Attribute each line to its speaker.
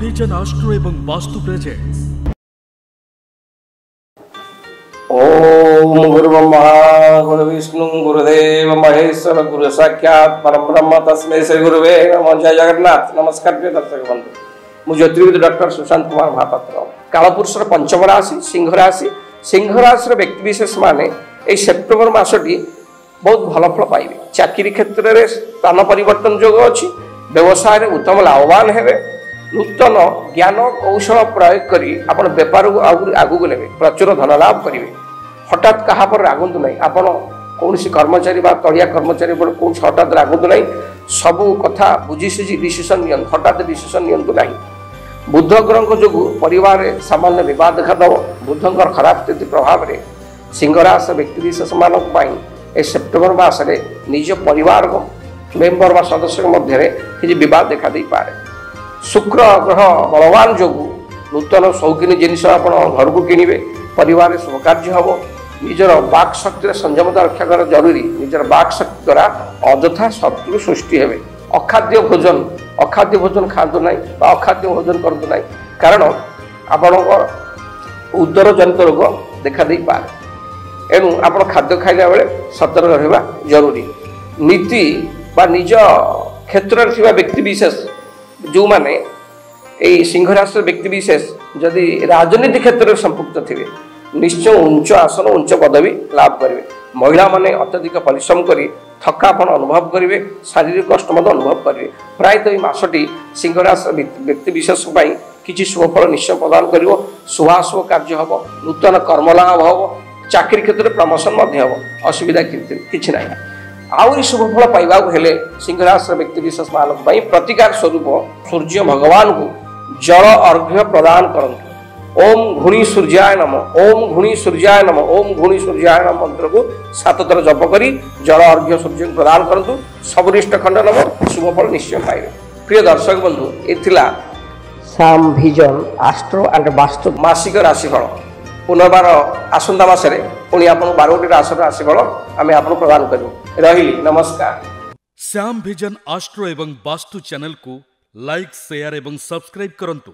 Speaker 1: Vision astro एवं vastu presents.
Speaker 2: ओम गुरुब्रह्मा गुरुविष्णु गुरुदेव महेश्वर गुरु साक्षात परम ब्रह्म तस्मै श्री गुरुवे नमः। जय जगन्नाथ। नमस्कार प्रिय दर्शक बंधु, मु ज्योतिर्विद डॉक्टर सुशांत कुमार महापात्र। कालपुरुषर पंचम राशि सिंह राशि। सिंह राशि व्यक्ति विशेष माने ए सेप्टेम्बर मासटी बहुत भल फल पाइबे। चाकरी क्षेत्र में स्थान परिवर्तन जोग अच्छी, व्यवसाय में उत्तम लाभवान हेबे। नूतन ज्ञान कौशल प्रयोग करी आपण बेपार को आगू ने प्रचुर धन लाभ करेंगे। हठात कहा पर रागंतु नहीं, आपड़ कौन कर्मचारी तलिया कर्मचारी पर कौन हठात रागंतु नहीं। सबू कथा बुझी सुझी डिसीजन नि, हठात डिसीजन नियंतु नहीं। बुध ग्रह जो परिवार सामान्य विवाद देखा। बुधंकर खराब स्थिति प्रभाव में सिंह राशि व्यक्ति विशेष मानी सेप्टेम्बर मासरे निज परिवार मेम्बर व सदस्य मध्य किसी विवाद देखा दे पारे। शुक्र ग्रह बलवान जो नूतन शौकीन जिनिस आप घर को किणवे। परिवार शुभ कार्य हम। निजर बाक शक्ति संयमता रक्षा कर जरूरी। निजर बाक शक्ति द्वारा अଯଥା शत्रु सृष्टि हे। अखाद्य भोजन खातु ना, अखाद्य भोजन करूँ ना, कारण आपण उदर जनित रोग देखा दे पारे। एणु आप खाद्य खाइला बेले सतर्क रहा जरूरी। नीति बा निज क्षेत्र में व्यक्ति विशेष जो माने सिंह राशि व्यक्ति विशेष जदि राजनीति क्षेत्र में संपुक्त थे निश्चय उच्च आसन उच्च पदवी लाभ करेंगे। महिला माने अत्यधिक परिश्रम करी थकापन अनुभव करेंगे, शारीरिक कष्ट अनुभव करेंगे। प्रायतः ये मासटी सिंह राशि व्यक्ति विशेष किसी शुभफल निश्चय प्रदान कर। शुभाशुभ कार्य हम, नूतन कर्म लाभ हम, चाकरी क्षेत्र में प्रमोशन हम, असुविधा किसी ना। आउरी शुभफल पाइबा हेले सिंह राशि व्यक्ति विशेष मानक प्रतिकार स्वरूप सूर्य भगवान को जल अर्घ्य प्रदान करंतु। ओम घुणी सूर्याय नम, ओम घुणी सूर्याय नम, ओम घुणी सूर्याय नम मंत्र को 7 थर जप करी जल अर्घ्य सूर्य को प्रदान करंतु। सबरिष्ट खंडन शुभफल निश्चय पाइबे। प्रिय दर्शक बंधु, एथिला Shyam vision astro and Vastu मासिक राशिफल। पुनर्बार आसंता मासरे पुणी आपन 12टी राशि राशिफल आम आपन प्रदान करूँ। रही नमस्कार।
Speaker 1: श्याम विजन आस्ट्रो एवं वास्तु चैनल को लाइक शेयर एवं सब्सक्राइब करंतु।